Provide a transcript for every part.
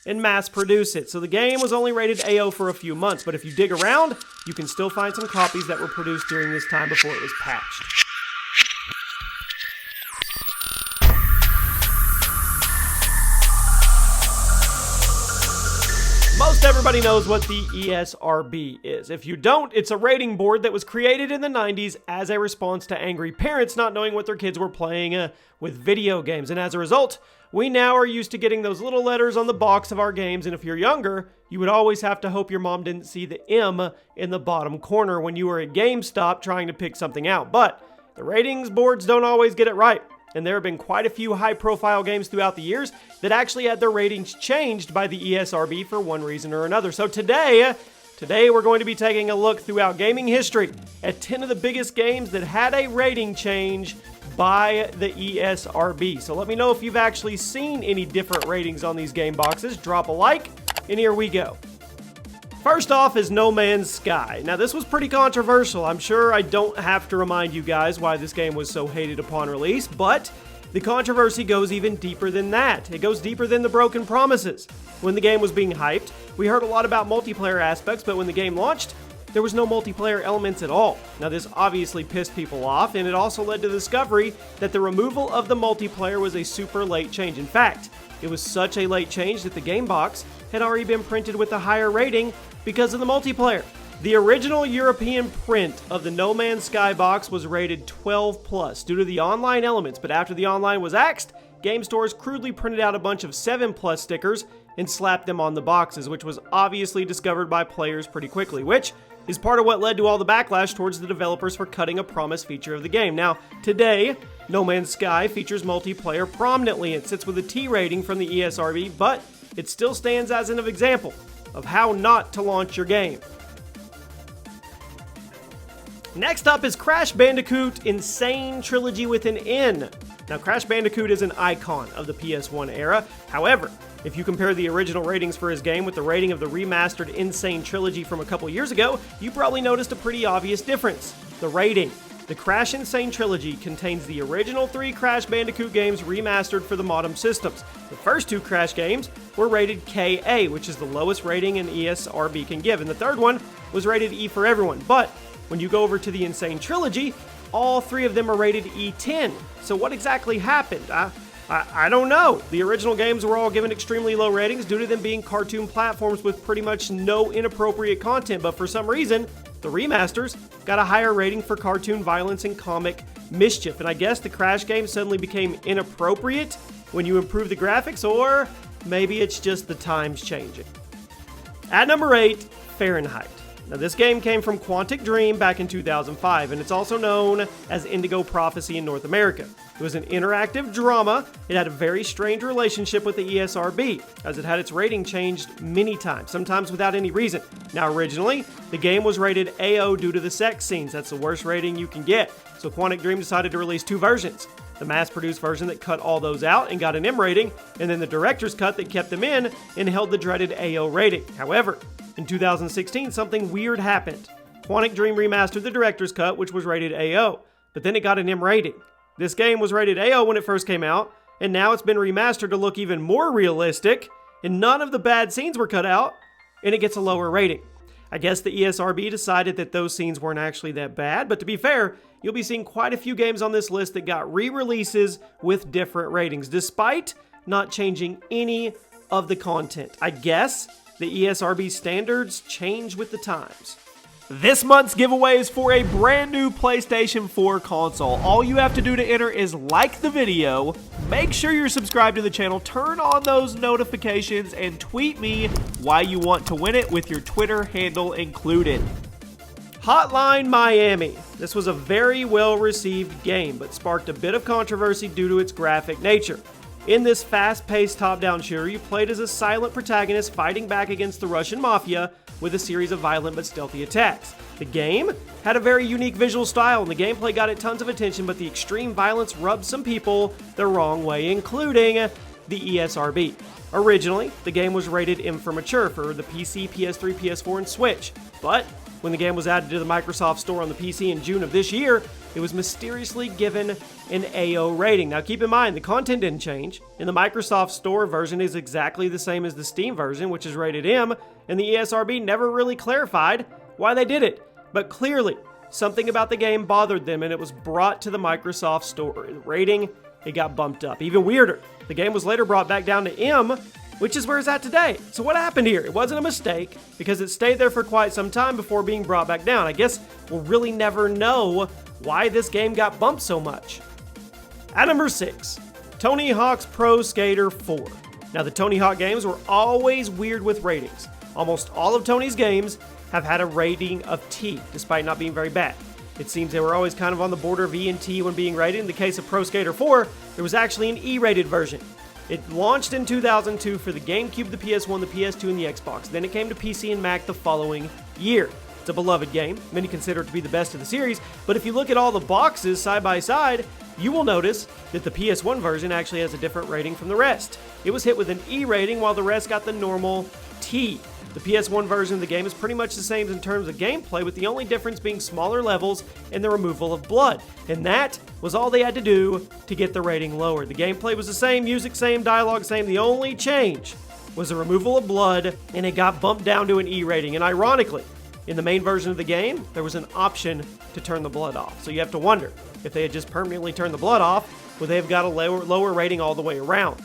and mass produce it. So the game was only rated AO for a few months, but if you dig around, you can still find some copies that were produced during this time before it was patched. Most everybody knows what the ESRB is. If you don't, it's a rating board that was created in the 90s as a response to angry parents not knowing what their kids were playing with video games. And as a result, we now are used to getting those little letters on the box of our games, and if you're younger, you would always have to hope your mom didn't see the M in the bottom corner when you were at GameStop trying to pick something out. But the ratings boards don't always get it right. And there have been quite a few high-profile games throughout the years that actually had their ratings changed by the ESRB for one reason or another. So today we're going to be taking a look throughout gaming history at 10 of the biggest games that had a rating change by the ESRB. So let me know if you've actually seen any different ratings on these game boxes. Drop a like, and here we go. First off is No Man's Sky. Now this was pretty controversial. I'm sure I don't have to remind you guys why this game was so hated upon release, but the controversy goes even deeper than that. It goes deeper than the broken promises. When the game was being hyped, we heard a lot about multiplayer aspects, but when the game launched, there was no multiplayer elements at all. Now this obviously pissed people off, and it also led to the discovery that the removal of the multiplayer was a super late change. In fact, it was such a late change that the game box had already been printed with a higher rating because of the multiplayer. The original European print of the No Man's Sky box was rated 12+ due to the online elements, but after the online was axed, game stores crudely printed out a bunch of 7+ stickers and slapped them on the boxes, which was obviously discovered by players pretty quickly, which is part of what led to all the backlash towards the developers for cutting a promised feature of the game. Now, today, No Man's Sky features multiplayer prominently. It sits with a T rating from the ESRB, but it still stands as an example of how not to launch your game. Next up is Crash Bandicoot Insane Trilogy with an N. Now, Crash Bandicoot is an icon of the PS1 era. However, if you compare the original ratings for his game with the rating of the remastered Insane Trilogy from a couple years ago, you probably noticed a pretty obvious difference. The rating. The Crash Insane Trilogy contains the original 3 Crash Bandicoot games remastered for the modem systems. The first 2 Crash games were rated KA, which is the lowest rating an ESRB can give, and the third one was rated E for everyone. But when you go over to the Insane Trilogy, all 3 of them are rated E10. So what exactly happened? I don't know. The original games were all given extremely low ratings due to them being cartoon platforms with pretty much no inappropriate content, but for some reason, the remasters got a higher rating for cartoon violence and comic mischief, and I guess the Crash game suddenly became inappropriate when you improve the graphics, or maybe it's just the times changing. At number 8, Fahrenheit. Now this game came from Quantic Dream back in 2005, and it's also known as Indigo Prophecy in North America. It was an interactive drama. It had a very strange relationship with the ESRB, as it had its rating changed many times, sometimes without any reason. Now originally, the game was rated AO due to the sex scenes. That's the worst rating you can get. So Quantic Dream decided to release 2 versions. The mass-produced version that cut all those out and got an M rating, and then the director's cut that kept them in and held the dreaded AO rating. However, in 2016, something weird happened. Quantic Dream remastered the director's cut, which was rated AO, but then it got an M rating. This game was rated AO when it first came out, and now it's been remastered to look even more realistic, and none of the bad scenes were cut out, and it gets a lower rating. I guess the ESRB decided that those scenes weren't actually that bad, but to be fair, you'll be seeing quite a few games on this list that got re-releases with different ratings, despite not changing any of the content. I guess the ESRB standards change with the times. This month's giveaway is for a brand new PlayStation 4 console. All you have to do to enter is like the video, make sure you're subscribed to the channel, turn on those notifications, and tweet me why you want to win it with your Twitter handle included. Hotline Miami. This was a very well-received game, but sparked a bit of controversy due to its graphic nature. In this fast-paced top-down shooter, you played as a silent protagonist fighting back against the Russian mafia with a series of violent but stealthy attacks. The game had a very unique visual style, and the gameplay got it tons of attention, but the extreme violence rubbed some people the wrong way, including the ESRB. Originally, the game was rated M for mature for the PC, PS3, PS4, and Switch, but when the game was added to the Microsoft Store on the PC in June of this year, it was mysteriously given an AO rating. Now keep in mind, the content didn't change, and the Microsoft Store version is exactly the same as the Steam version, which is rated M, and the ESRB never really clarified why they did it. But clearly, something about the game bothered them, and it was brought to the Microsoft Store. The rating, it got bumped up. Even weirder, the game was later brought back down to M, which is where it's at today. So what happened here? It wasn't a mistake, because it stayed there for quite some time before being brought back down. I guess we'll really never know why this game got bumped so much. At number 6, Tony Hawk's Pro Skater 4. Now the Tony Hawk games were always weird with ratings. Almost all of Tony's games have had a rating of T, despite not being very bad. It seems they were always kind of on the border of E and T when being rated. In the case of Pro Skater 4, there was actually an E-rated version. It launched in 2002 for the GameCube, the PS1, the PS2, and the Xbox. Then it came to PC and Mac the following year. It's a beloved game. Many consider it to be the best of the series, but if you look at all the boxes side by side, you will notice that the PS1 version actually has a different rating from the rest. It was hit with an E rating while the rest got the normal T. The PS1 version of the game is pretty much the same in terms of gameplay, with the only difference being smaller levels and the removal of blood. And that was all they had to do to get the rating lower. The gameplay was the same, music same, dialogue same. The only change was the removal of blood, and it got bumped down to an E rating. And ironically, in the main version of the game, there was an option to turn the blood off. So you have to wonder, if they had just permanently turned the blood off, would they have got a lower rating all the way around?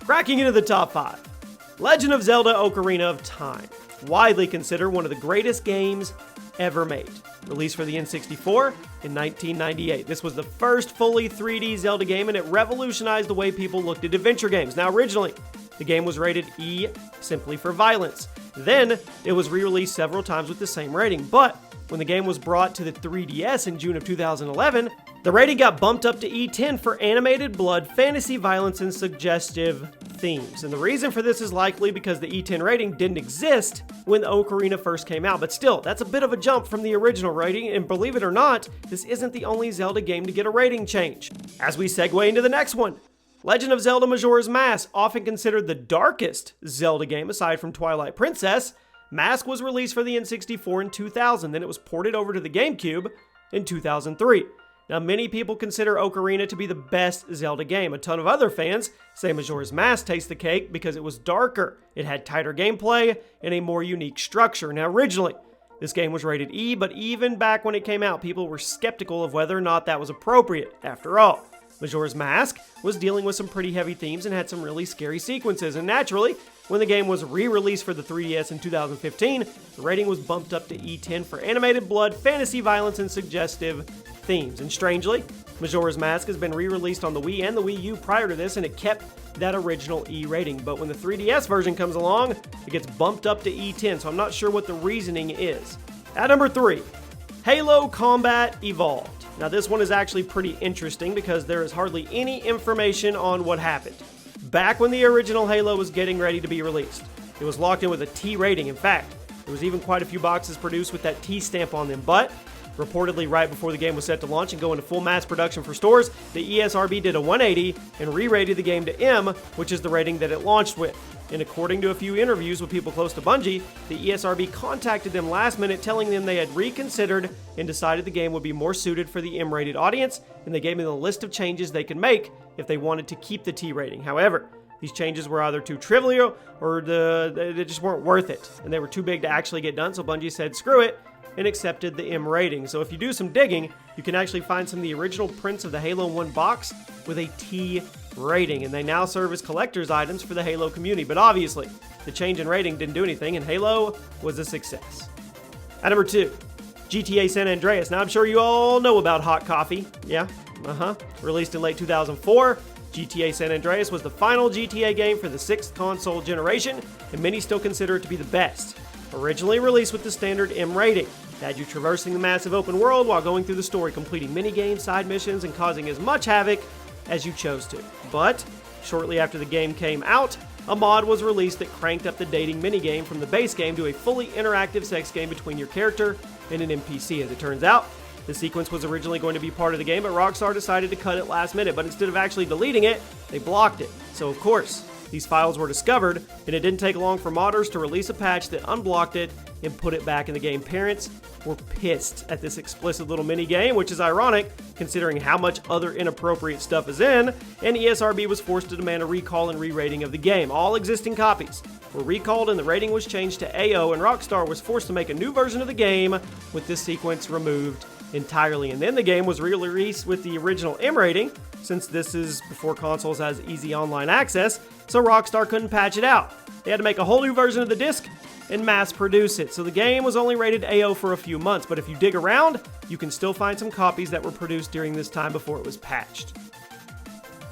Cracking into the top 5. Legend of Zelda Ocarina of Time, widely considered one of the greatest games ever made. Released for the N64 in 1998. This was the first fully 3D Zelda game, and it revolutionized the way people looked at adventure games. Now originally, the game was rated E simply for violence. Then, it was re-released several times with the same rating, but when the game was brought to the 3DS in June of 2011, the rating got bumped up to E10 for animated blood, fantasy violence, and suggestive themes. And the reason for this is likely because the E10 rating didn't exist when the Ocarina first came out, but still, that's a bit of a jump from the original rating, and believe it or not, this isn't the only Zelda game to get a rating change. As we segue into the next one, Legend of Zelda Majora's Mask, often considered the darkest Zelda game aside from Twilight Princess, Mask was released for the N64 in 2000, then it was ported over to the GameCube in 2003. Now, many people consider Ocarina to be the best Zelda game. A ton of other fans say Majora's Mask takes the cake because it was darker, it had tighter gameplay, and a more unique structure. Now, originally, this game was rated E, but even back when it came out, people were skeptical of whether or not that was appropriate. After all, Majora's Mask was dealing with some pretty heavy themes and had some really scary sequences, and naturally, when the game was re-released for the 3DS in 2015, the rating was bumped up to E10 for animated blood, fantasy violence, and suggestive themes. And strangely, Majora's Mask has been re-released on the Wii and the Wii U prior to this, and it kept that original E rating. But when the 3DS version comes along, it gets bumped up to E10, so I'm not sure what the reasoning is. At number 3, Halo Combat Evolved. Now this one is actually pretty interesting because there is hardly any information on what happened back when the original Halo was getting ready to be released. It was locked in with a T rating. In fact, there was even quite a few boxes produced with that T stamp on them, but reportedly right before the game was set to launch and go into full mass production for stores, the ESRB did a 180 and re-rated the game to M, which is the rating that it launched with. And according to a few interviews with people close to Bungie, the ESRB contacted them last minute telling them they had reconsidered and decided the game would be more suited for the M-rated audience, and they gave them a list of changes they could make if they wanted to keep the T rating. However, these changes were either too trivial or they just weren't worth it, and they were too big to actually get done, so Bungie said screw it and accepted the M rating. So if you do some digging, you can actually find some of the original prints of the Halo 1 box with a T rating, and they now serve as collector's items for the Halo community. But obviously, the change in rating didn't do anything, and Halo was a success. At number 2, GTA San Andreas. Now I'm sure you all know about hot coffee. Yeah, Released in late 2004, GTA San Andreas was the final GTA game for the 6th console generation, and many still consider it to be the best. Originally released with the standard M rating, it had you traversing the massive open world while going through the story, completing mini-games, side missions, and causing as much havoc as you chose to. But shortly after the game came out, a mod was released that cranked up the dating minigame from the base game to a fully interactive sex game between your character and an NPC. As it turns out, the sequence was originally going to be part of the game, but Rockstar decided to cut it last minute, but instead of actually deleting it, they blocked it. So of course, these files were discovered, and it didn't take long for modders to release a patch that unblocked it and put it back in the game. Parents were pissed at this explicit little mini game, which is ironic considering how much other inappropriate stuff is in, and ESRB was forced to demand a recall and re-rating of the game. All existing copies were recalled and the rating was changed to AO, and Rockstar was forced to make a new version of the game with this sequence removed entirely. And then the game was re-released with the original M rating, since this is before consoles has easy online access, so Rockstar couldn't patch it out. They had to make a whole new version of the disc and mass produce it. So the game was only rated AO for a few months, but if you dig around, you can still find some copies that were produced during this time before it was patched.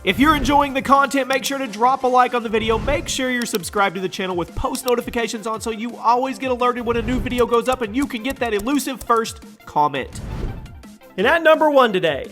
If you're enjoying the content, make sure to drop a like on the video. Make sure you're subscribed to the channel with post notifications on so you always get alerted when a new video goes up and you can get that elusive first comment. And at number 1 today,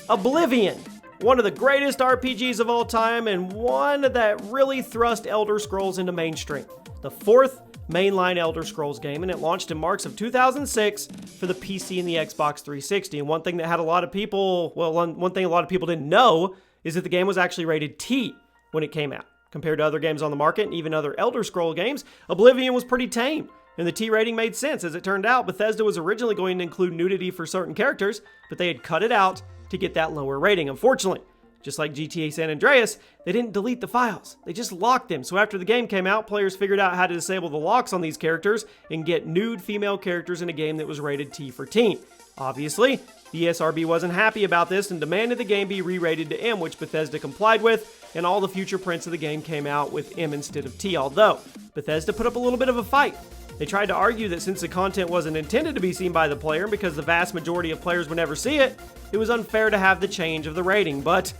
Oblivion. One of the greatest RPGs of all time and one that really thrust Elder Scrolls into mainstream. The 4th mainline Elder Scrolls game, and it launched in March of 2006 for the PC and the Xbox 360. And one thing that had a lot of people, one thing a lot of people didn't know is that the game was actually rated T when it came out. Compared to other games on the market and even other Elder Scroll games, Oblivion was pretty tame. And the T rating made sense. As it turned out, Bethesda was originally going to include nudity for certain characters, but they had cut it out to get that lower rating. Unfortunately, just like GTA San Andreas, they didn't delete the files. They just locked them. So after the game came out, players figured out how to disable the locks on these characters and get nude female characters in a game that was rated T for teen. Obviously, the ESRB wasn't happy about this and demanded the game be re-rated to M, which Bethesda complied with, and all the future prints of the game came out with M instead of T, although Bethesda put up a little bit of a fight. They tried to argue that since the content wasn't intended to be seen by the player, and because the vast majority of players would never see it, it was unfair to have the change of the rating, but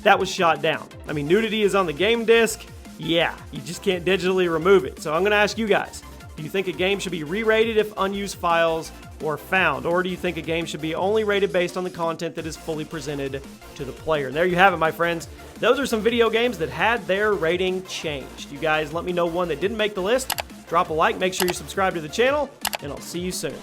that was shot down. I mean, nudity is on the game disc. Yeah, you just can't digitally remove it. So I'm going to ask you guys, do you think a game should be re-rated if unused files are found? Or do you think a game should be only rated based on the content that is fully presented to the player? And there you have it, my friends. Those are some video games that had their rating changed. You guys let me know one that didn't make the list. Drop a like, make sure you're subscribed to the channel, and I'll see you soon.